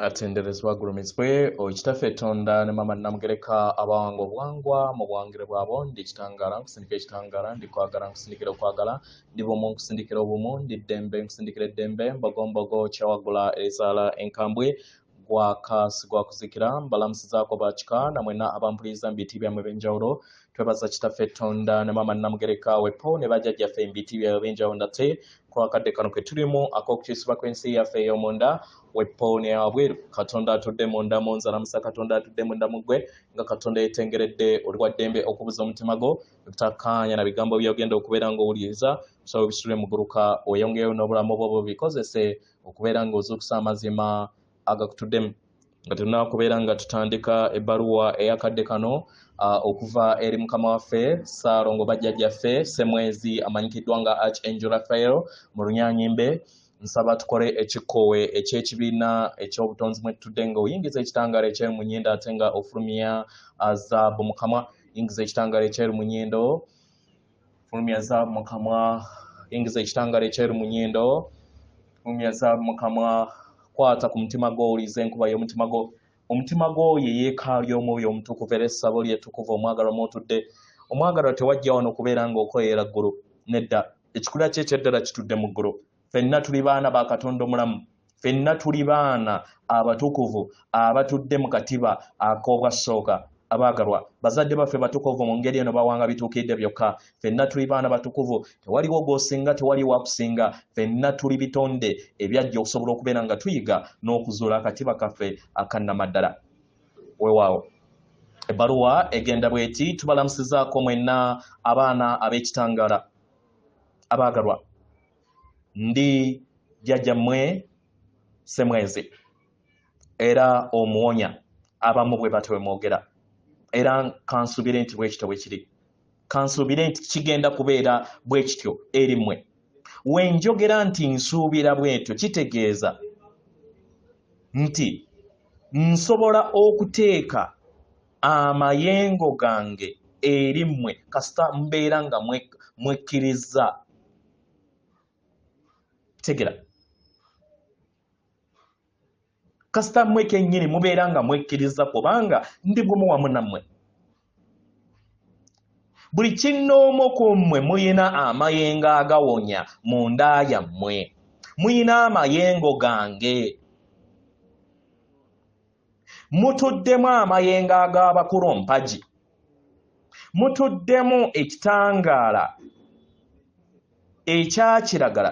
atenderezwa gulumizibwe okitaffe Tonda ne mama namugereka abawango obwangwa mu bwangire bwabo ndi kitangala nkusindikira ekitangala ndi kwagala nkusindikira okwagala ndi bumu nkusindikira obumu ndi ddembe nkusindikira eddembe mbogombogo kyawagula ezaala enkambwe gwakasi gwakuzikira mbalamusizaako bakika namwena abampuliriza mbiti byammwe ebyenjawulo twebaza kitaffe Tonda ne mama namugereka wepo ne bajjajjaffe mbiti byabwe ebyenjawulo ndate kwakadde kano ke tulimu ak'okukyusibwa kw'ensi yaffe ey'omunda wepo ne wabweru Katonda atudde munda mu nzalamusa Katonda atudde munda mu ggwe nga Katonda yeetengeredde oli wa ddembe okubuza omutima gwo butakkaanya na bigambo by'ogenda okubeera ng'owuliriza tusaba bisule mu guluka oyongeyo n'obulamu bwo bikozese okubeera ng'ozuukusa amazima agakutuddemu nga tunakubeera nga tutandika ebbaluwa eyakadde kano okuva eri mukama waffe Ssaalongo bajjajjaffe Ssemwezi amanyikiddwa nga Archangel Raphael mu Runyaanyimbe nsaba tukole ekikkowe eky'ekibiina eky'obutonzi mwe tutudde nga oyingiza ekitangaala ekyeru mu nnyindo ate nga ofulumya zaabu mukama yingiza ekitangaala ekyeru mu nnyindo fulumya zaabu mukama yingiza ekitangaala ekyeru mu nnyindo fulumya zaabu mukama kwata ku mutima gwo owulize enkuba y'omutima gwo omutima gwo ye yeekaalya omwoyo omutukuvu era essabo lyetukuvu omwagalwa mwotudde omwagalwa tewajja wano okubeera ng'okoleera ggulu nedda ekikulira kye ekyeddala kitudde mu ggulu ffenna tuli baana ba Katonda omulamu ffenna tuli baana abatukuvu abatudde mu katiba ak'obwasooka abaagalwa bazadde baffe batukuvu mu ngeri eno bawanga bituukidde byokka ffenna tuli baana batukuvu tewaliwo gw'osinga tewaliwo akusinga ffenna tuli bitonde ebyajja okusobola okubeera nga tuyiga n'okuzuula akatiba kaffe akannamaddala weewaawo ebbaluwa egenda bw'eti tubalamusizaako mwenna abaana ab'ekitangaala abaagalwa ndi jjajjammwe Ssemwezi era omuwonya abamu bwe batwe mwogera era kansuubire nti bwekityo bwe kiri kansuubire nti kigenda kubeera bwe kityo eri mmwe wenjogera nti nsuubira bwetyo kitegeeza nti nsobola okuteeka amayengo gange eri mmwe kasita mbeera nga mwekkiriza tegera kasita mmwe kennyini mubeera nga mwekkiriza kubanga ndi bumu wamu nammwe buli kinnoomu ku mmwe muyina amayengo agawonya mu nda yammwe muyina amayengo gange mutuddemu amayengo ag'abakulu mpagi mutuddemu ekitangaala ekya kiragala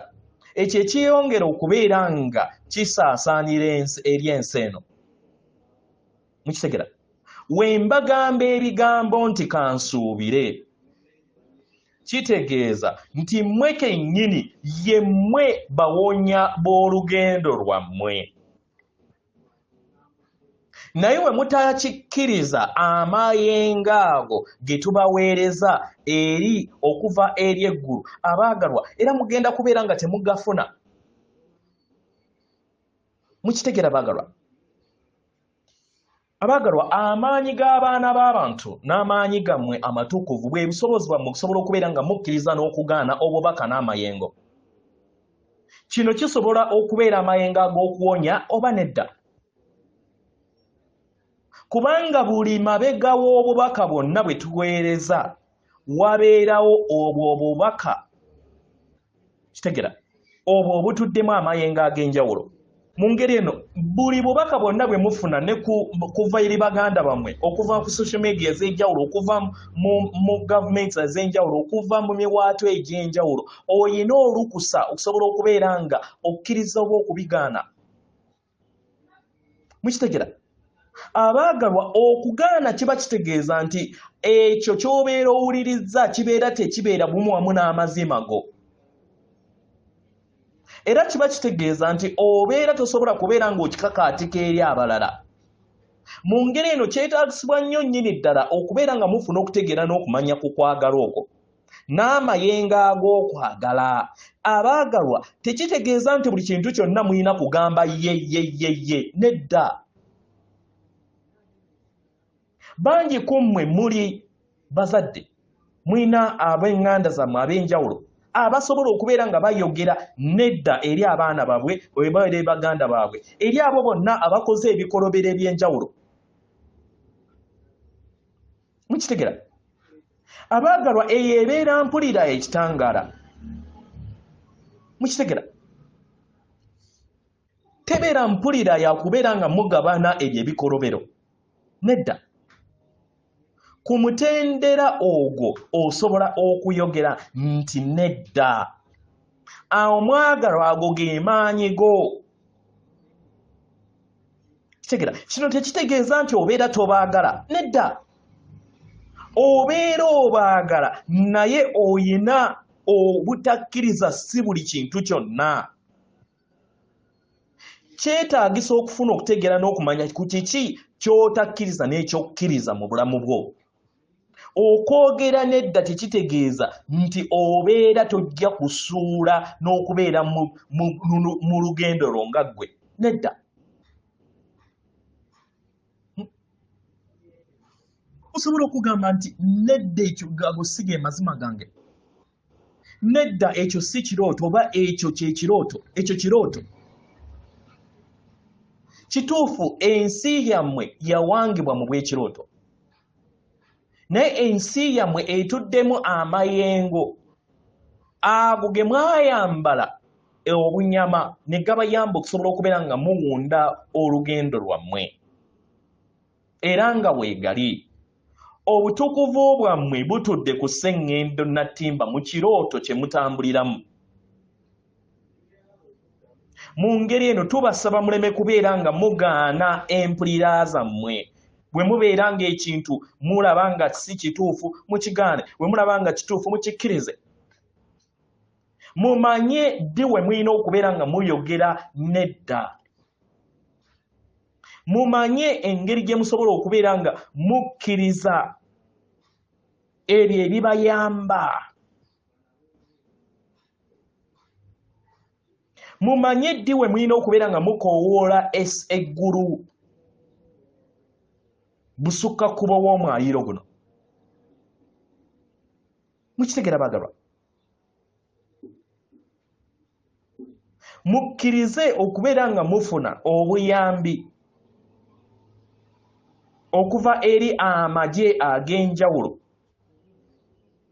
ekyo ekyeyongera okubeera nga kisaasaanira eri ensi eno mukitegera we mbagamba ebigambo nti kansuubire kitegeeza nti mmwe kennyini ye mmwe bawonya b'olugendo lwammwe naye we mutakikkiriza amayengo ago ge tubaweereza eri okuva eri eggulu abaagalwa era mugenda kubeera nga temugafuna mukitegera abaagalwa amaanyi g'abaana b'abantu n'amaanyi gammwe amatukuvu bwe busobozi bwammwe okusobola okubeera nga mukkiriza n'okugaana obubaka n'amayengo kino kisobola okubeera amayengo ag'okuwonya oba nedda kubanga buli mabega w'obubaka bwonna bwe tuweereza wabeerawo obwo obubaka kitegera obwo obutuddemu amayengo ag'enjawulo mu ngeri eno buli bubaka bwonna bwe mufuna ne kuva eri baganda bammwe okuva ku social media ez'enjawulo okuva mu gavumenti ez'enjawulo okuva mu miwaato egy'enjawulo oyina olukusa okusobola okubeera nga okkiriza oba okubigaana mukitegera abaagalwa okugaana kiba kitegeeza nti ekyo ky'obeera owuliriza kibeera tekibeera bumu wamu n'amazima go era kiba kitegeeza nti obeera tosobola kubeera ng'okikakaatika eri abalala mu ngeri eno kyetaagisibwa nnyo nnyini ddala okubeera nga mufuna okutegeera n'okumanya ku kwagala okwo n'amayengo ag'okwagala abaagalwa tekitegeeza nti buli kintu kyonna muyina kugamba ye nedda bangi ku mmwe muli bazadde muyina ab'eŋŋanda zammwe ab'enjawulo abasobola okubeera nga bayogera nedda eri abaana baabwe oba eri baganda baabwe eri abo bonna abakoze ebikolobero eby'enjawulo. Mukitegera? Abaagalwa eyo ebeera mpulira ekitangaala. Mukitegera? Tebeera mpulira ya kubeera nga mugabana ebyo ebikolobero. Nedda. Ku mutendera ogwo osobola okuyogera nti nedda. Awo mwagalwa ago ge maanyi go. Kitegera? Kino tekitegeeza nti obeera tobaagala. Nedda. Obeera obaagala naye oyina obutakkiriza si buli kintu kyonna. Kyetaagisa okufuna okutegeera n'okumanya ku kiki ky'otakkiriza n'ekyokkiriza mu bulamu bwo. Okwogera nedda tekitegeeza nti obeera tojja kusuula n'okubeera mu lugendo lwo nga ggwe. Nedda. Osobola okugamba nti nedda ekyo gago si ge mazima gange. Nedda ekyo si kirooto oba ekyo kye kirooto. Ekyo kirooto. Kituufu ensi yammwe yawangibwa mu bw'ekirooto. Naye ensi yammwe etuddemu amayengo ago ge mwayambala obunyama ne gabayamba okusobola okubeera nga muwunda olugendo lwammwe. Era nga weegali obutukuvu bwammwe butudde ku sseŋŋendo nattimba mu kirooto kye mutambuliramu. Mu ngeri eno tubasaba muleme kubeera nga mugaana empulira zammwe. Bwe mubeera ng'ekintu mulaba nga si kituufu mukigaane, bwe mulaba nga kituufu mukikkirize. Mumanye ddi we mulina okubeera nga muyogera nedda. Mumanye engeri gye musobola okubeera nga mukkiriza ebyo ebibayamba. Mumanye ddi we mulina okubeera nga mukoowoola eggulu busukka kubo w'omwayiro guno. Mukitegera baagalwa? Mukkirize okubeera nga mufuna obuyambi okuva eri amagye ag'enjawulo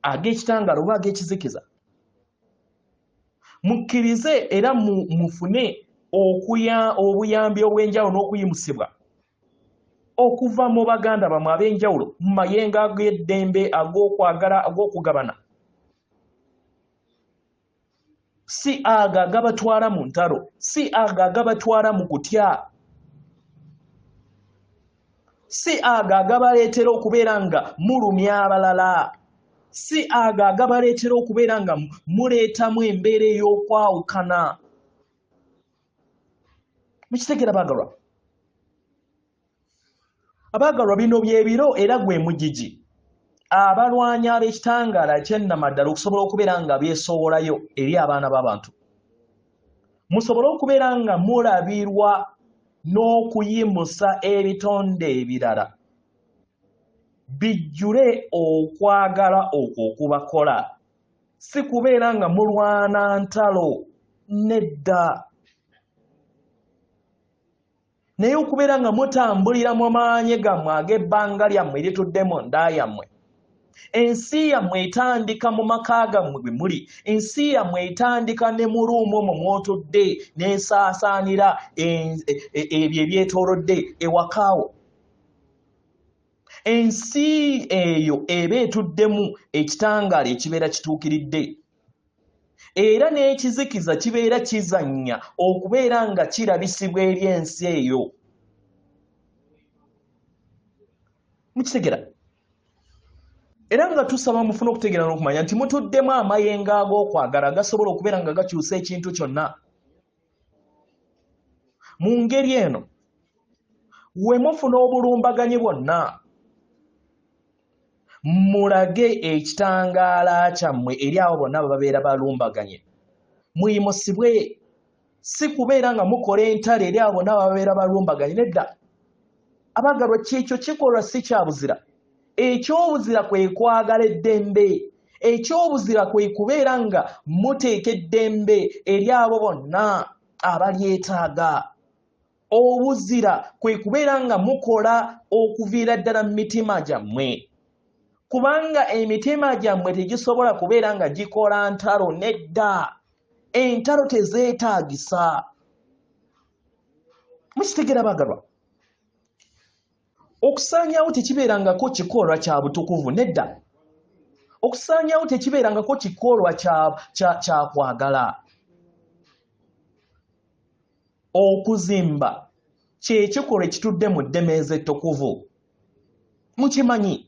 ag'ekitangaala oba ag'ekizikiza. Mukkirize era mufune obuyambi obw'enjawulo n'okuyimusibwa okuva mu baganda bammwe ab'enjawulo mu mayengo ag'eddembe ag'okwagala ag'okugabana. Si ago agabatwala mu ntalo, si ago agabatwala mu kutya, si ago agabaleetera okubeera nga mulumya abalala, si ago agabaleetera okubeera nga muleetamu embeera ey'okwawukana. Mukitegera baagalwa? Abaagalwa bino byebiro era gwe mugigi abalwanyi ab'ekitangaala ky'ennamaddala okusobola okubeera nga beesowolayo eri abaana b'abantu. Musobole okubeera nga mulabirwa n'okuyimusa ebitonde ebirala bijjule okwagala okwo okubakola, si kubeera nga mulwana ntalo. Nedda. Naye okubeera nga mutambulira mu maanyi gammwe ag'ebbanga lyammwe eritudde mu nda yammwe. Ensi yammwe etandika mu maka gammwe bwe muli. Ensi yammwe etandika ne mu luumu omwo mw'otudde n'esaasaanira ebyo ebyetoolodde ewakaawo. Ensi eyo eba etuddemu ekitangaala ekibeera kituukiridde. Era n'ekizikiza kibeera kizannya okubeera nga kirabisibwa eri ensi eyo. Mukitegera? Era nga tusaba mufuna okutegeera n'okumanya nti mutuddemu amayengo ag'okwagala gasobola okubeera nga gakyusa ekintu kyonna. Mu ngeri eno we mufuna obulumbaganyi bwonna mulage ekitangaala kyammwe eri abo bonna babeera balumbaganye. Muyimusibwe, si kubeera nga mukola entalo eri abo bonna babeera balumbaganye. Nedda. Abaagalwa kyekyo kikolwa si kya buzira. Ekyobuzira kwe kwagala eddembe. ekyobuzira kwe kubeera nga muteeka eddembe eri abo bonna abalyetaaga. Obuzira kwe kubeera nga mukola okuviira ddala mu mitima gyammwe, kubanga emitima gyammwe tegisobola kubeera nga gikola ntalo. Nedda, entalo tezeetaagisa. Mukitegeera baagalwa? Okusaanyaawo tekibeerangako kikolwa kya butukuvu. Nedda, okusaanyaawo tekibeerangako kikolwa kya kwagala. Okuzimba kye kikolwa ekitudde mu ddemeeza ettukuvu. Mukimanyi?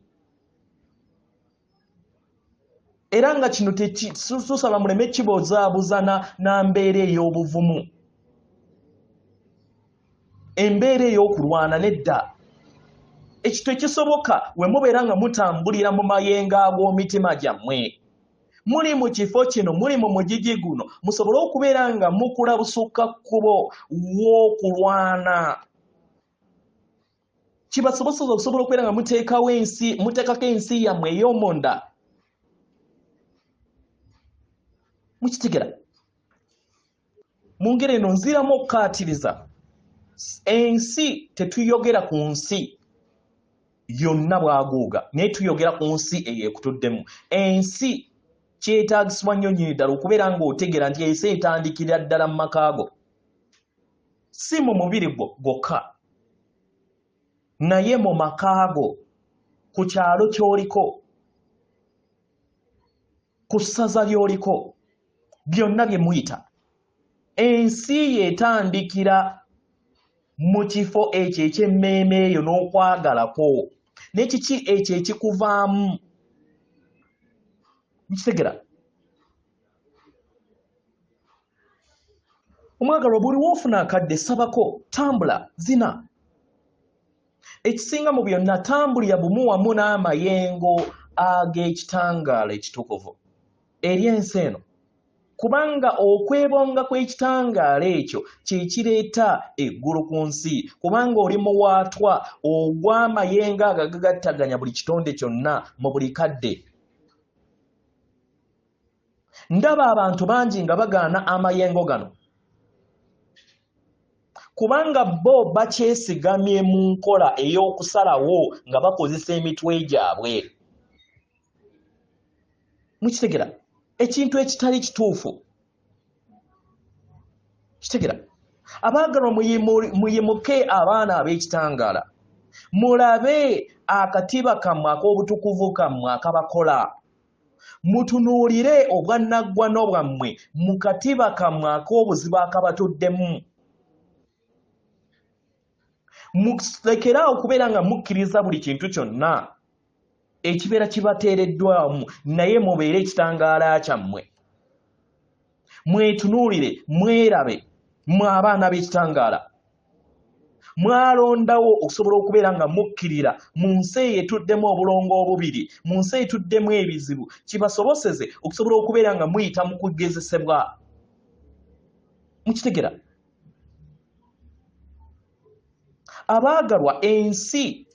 Era nga kino tusaba muleme kibozaabuza na mbeera ey'obuvumu, embeera ey'okulwana. Nedda, ekyo tekisoboka we mubeera nga mutambulira mu mayengo ag'omitima gyammwe. Muli mu kifo kino, muli mu mugigi guno, musobole okubeera nga mukula busukka kkubo w'okulwana. Kibasobozesa okusobola okubeera nga muteekako ensi yammwe ey'omunda. Mukitegera? Mu ngeri eno nziramu okukaatiriza, ensi tetuyogera ku nsi yonna bwaguuga, naye tuyogera ku nsi eyo ekutuddemu. Ensi kyetaagisibwa nnyo nnyini ddala okubeera ng'otegeera nti ensi etandikira ddala mu maka go, si mu mubiri gwokka, naye mu maka go, ku kyalo ky'oliko, ku ssaza ly'oliko, byonna bye muyita. Ensi yetandikira mu kifo ekyo eky'emmeeme eyo n'okwagalako. N'ekiki ekyo ekikuvaamu? Mukitegera? Omwagalwa, buli woofuna akadde sabako, tambula, zina. Ekisinga mu byonna, tambulira bumu wamu n'amayengo ag'ekitangaala ekitukuvu eri ensi eno, kubanga okwebonga kw'ekitangaala ekyo kye kireeta eggulu ku nsi, kubanga oli muwaatwa ogw'amayengo agagattaganya buli kitonde kyonna mu buli kadde. Ndaba abantu bangi nga bagaana amayengo gano kubanga bo bakyesigamye mu nkola ey'okusalawo nga bakozesa emitwe gyabwe. Mukitegera? Ekintu ekitali kituufu. Kitegera? Abaagalwa, muyimuke abaana ab'ekitangaala, mulabe akatiba kammwe ak'obutukuvu kammwe akabakola. Mutunuulire obwannaggwano bwammwe mu katiba kammwe ak'obuzibu akabatuddemu. Mulekeraawo okubeera nga mukkiriza buli kintu kyonna ekibeera kibateereddwamu, naye mubeere ekitangaala kyammwe. Mwetunuulire, mwerabe, mwe abaana b'ekitangaala. Mwalondawo okusobola okubeera nga mukkirira mu nsi eyo etuddemu obulongo obubiri, mu nsi eyo etuddemu ebizibu, kibasoboseze okusobola okubeera nga muyita mu kugezesebwa. Mukitegera? Abaagalwa, ensi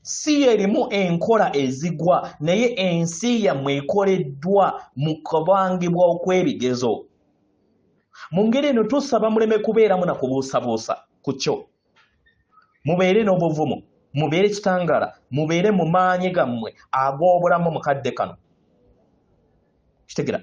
si erimu enkola ezigwa, naye ensi yammwe ekoleddwa mu kubangibwa okw'ebigezo. Mu ngeri eno tusaba muleme kubeeramu na kubuusabuusa ku kyo. Mubeere n'obuvumu, mubeere kitangaala, mubeere mu maanyi gammwe ag'obulamu mu kadde kano. Kitegera?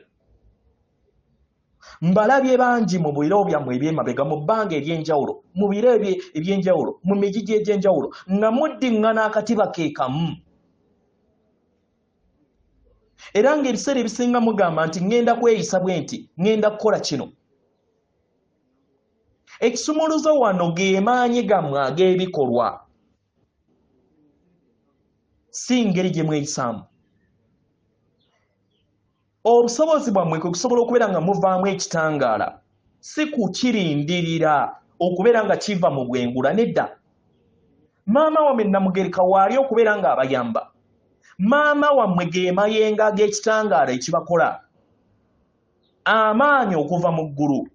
Mbalabye bangi mu biro byammwe eby'emabega mu bbanga ery'enjawulo, mu biro eby'enjawulo, mu migigi egy'enjawulo, nga muddiŋŋana akatiba ke kamu. Era ng'ebiseera ebisinga mugamba nti ŋŋenda kweyisa bwe nti, ŋŋenda kukola kino. Ekisumuluzo wano ge maanyi gammwe ag'ebikolwa, si ngeri gye mweyisaamu. Obusobozi bwammwe kwe kusobola okubeera nga muvaamu ekitangaala, si kukirindirira okubeera nga kiva mu bwengula. Nedda, maama wammwe Namugereka waali okubeera nga abayamba. Maama wammwe ge mayengo ag'ekitangaala ekibakola, amaanyi okuva mu ggulu,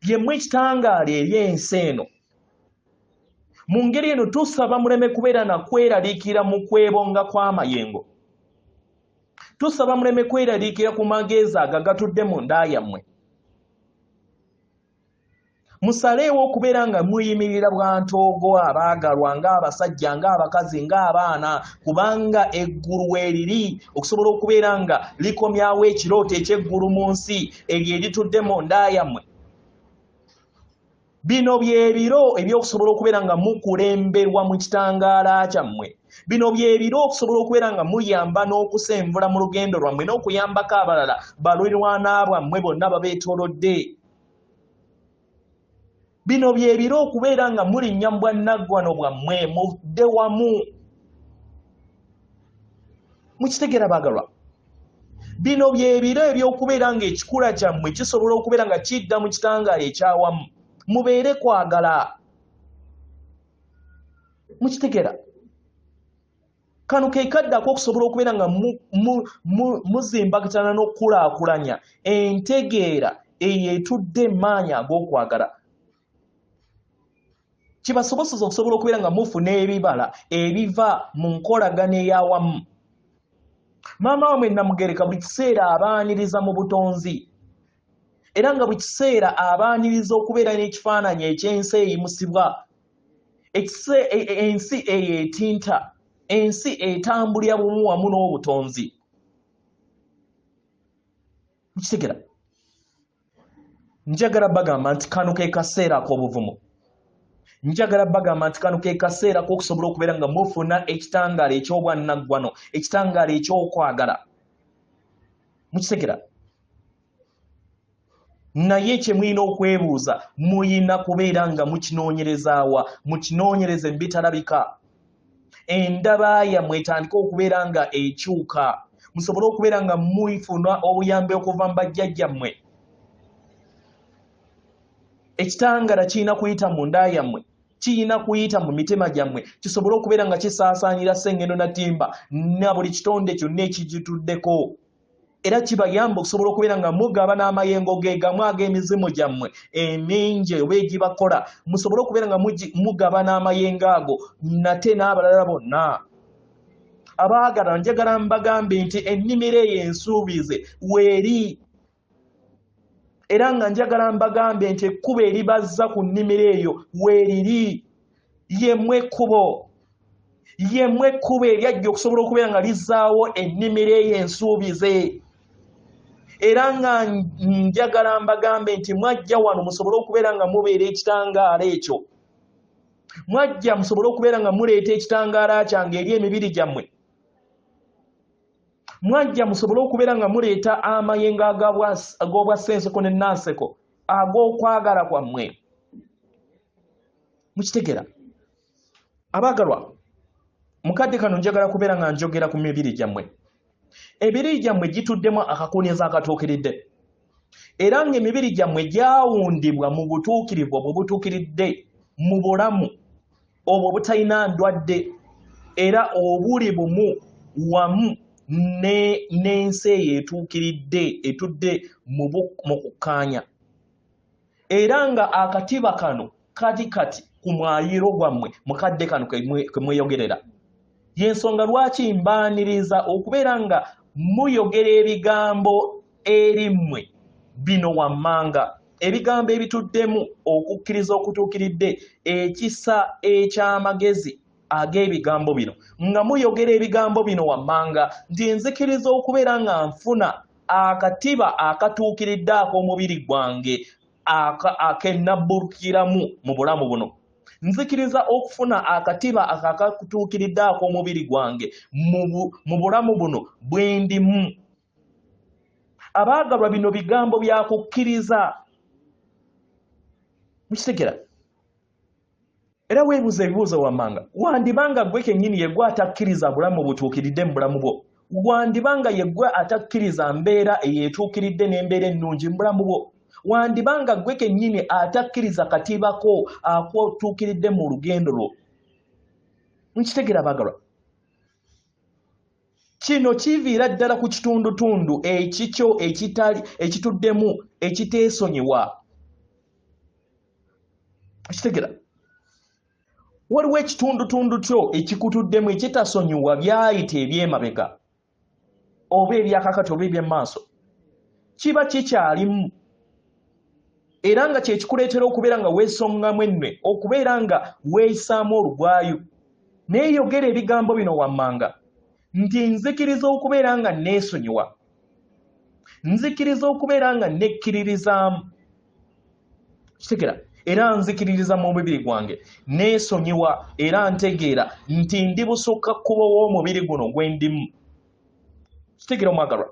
lyemmwe ekitangaala eri ensi eno. Mu ngeri eno tusaba muleme kubeera na kweraliikira mu kwebonga kw'amayengo. tusaba muleme kweraliikira ku magezi agagatudde mu nda yammwe musaleewo okubeera nga muyimirira bwantoogo abaagalwa ng'abasajja ng'abakazi ng'abaana kubanga eggulu weeriri okusobola okubeera nga likomyawo ekirooto eky'eggulu mu nsi eryo eritudde mu nda yammwe bino byebiro ebyokusobola okubeera nga mukulemberwa mu kitangaala kyammwe bino byebiro okusobola okubeera nga muyamba n'okusenvula mu lugendo lwammwe n'okuyambako abalala balirwana bwammwe bonna babeetoolodde bino byebiro okubeera nga mulinnya mu bwannaggwano bwammwe mudde wamu mukitegera baagalwa bino byebiro ebyokubeera nga ekikula kyammwe kisobola okubeera nga kidda mu kitangaala ekyawamu mubeere kwagala mukitegera kano ke kaddako okusobola okubeera nga muzimbagatana n'okukulaakulanya entegeera eyo etudde maanyi ag'okwagala kibasobozesa okusobola okubeera nga mufuna ebibala ebiva mu nkolagana ey'awamu maama wamwe Namugereka buli kiseera abaaniriza mu butonzi era nga buli kiseera abaaniriza okubeera n'ekifaananyi eky'ensi eyimusibwa ensi eyo etinta ensi etambulira bumu wamu n'obutonzi mukitegera njagala bagamba nti kano ke kaseera ak'obuvumu njagala bagamba nti kano ke kaseera k'okusobola okubeera nga mufuna ekitangaala eky'obwannaggwano ekitangaala eky'okwagala mukitegera naye kye mulina okwebuuza muyina kubeera nga mukinoonyerezaawa mukinoonyereze mu bitalabika endaba yammwe etandika okubeera nga ekyuka musobole okubeera nga mufuna obuyambi okuva mu bajjajjammwe ekitangaala kirina kuyita mu nda yammwe kirina kuyita mu mitima gyammwe kisobole okubeera nga kisaasaanira Ssengendo na Ttimba na buli kitonde kyonna ekigituddeko era kibayamba okusobola okubeera nga mugaba n'amayengo ge gamu ag'emizimu gyammwe emingi oba egibakola musobole okubeera nga mugaba n'amayengo ago nate n'abalala bonna abaagala njagala mbagambe nti ennimiro eyo ensuubize weeri era nga njagala mbagambe nti ekkubo eribazza ku nnimiro eyo weeriri yemmwe ekkubo eryajja okusobola okubeera nga lizzaawo ennimiro eyo ensuubize era nga njagala mbagambe nti mwajja wano musobole okubeera nga mubeera ekitangaala ekyo mwajja musobole okubeera nga muleeta ekitangaala kyange eri emibiri gyammwe mwajja musobole okubeera nga muleeta amayengo ag'obwassenseko n'ennanseko ag'okwagala kwammwe mukitegera abaagalwa mukadde kano njagala kubeera nga njogera ku mibiri gyammwe emibiri gyammwe gituddemu akakuuniza akatuukiridde era ng'emibiri gyammwe gyawundibwa mu butuukirivu obwo butuukiridde mu bulamu obwo butalina ndwadde era obuli bumu wamu n'ensi eyo etuukiridde etudde mu kukkaanya era nga akatiba kano kati ku mwayiro gwammwe mukadde kano ke mweyogerera y'ensonga lwaki mbaaniriza okubeera nga muyogera ebigambo eri mmwe bino wammanga ebigambo ebituddemu okukkiriza okutuukiridde ekisa eky'amagezi ag'ebigambo bino nga muyogera ebigambo bino wammanga nti nzikiriza okubeera nga nfuna akatiba akatuukiridde ak'omubiri gwange akennabbulukiramu mu bulamu buno nzikiriza okufuna akatiba akatuukiridde ak'omubiri gwange mu bulamu buno bwe ndimu abaagalwa bino bigambo byakukkiriza mukitegera era weebuuza ebibuuzo wammanga wandibanga gwe kennyini yegwe atakkiriza bulamu butuukiridde mu bulamu bwo wandibanga yegwe atakkiriza mbeera eyeetuukiridde n'embeera ennungi mu bulamu bwo wandibanga gwe kennyini atakkiriza katibako akotuukiridde mu lugendo lwo nkitegera baagalwa kino kiviira ddala ku kitundutundu ekikyo ekituddemu ekiteesonyiwa kitegera waliwo ekitundutundu kyo ekikutuddemu ekitasonyiwa byayita ebyemabega oba ebyakakati oba ebyemmaaso kiba kikyalimu era nga kyekikuleetera okubeera nga weesongamu ennwe okubeera nga weeyisaamu olugwayo neeyogera ebigambo bino wammanga nti nzikiriza okubeera nga neesonyiwa nzikiriza okubeera nga nekkiririzaamu kitegera era nzikiririza mu mubiri gwange neesonyiwa era ntegeera nti ndi busukka kkubo w'omubiri guno gwe ndimu kitegera omwagalwa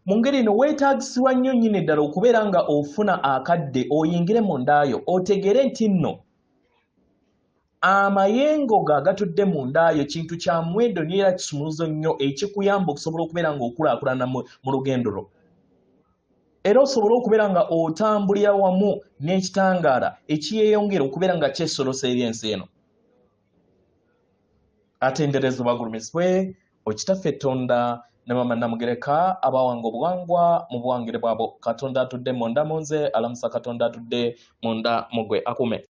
mu ngeri eno weetaagisibwa nnyo nnyini ddala okubeera nga ofuna akadde oyingire mu ndaayo otegere nti nno amayengo ga agatudde mu ndaayo kintu kya muwendo nnyo era kisumuluzo nnyo ekikuyamba okusobola okubeera ng'okulaakulana mu lugendo lwo era osobole okubeera nga otambulira wamu n'ekitangaala ekiyeeyongera okubeera nga kyesolosa eri ensi eno atenderezebwa agulumizibwe okitaffe Tonda ne Mama Namugereka abawanga obuwangwa mu buwangire bwabo. Katonda atudde munda mu nze, alamusa Katonda atudde munda mu gwe akume.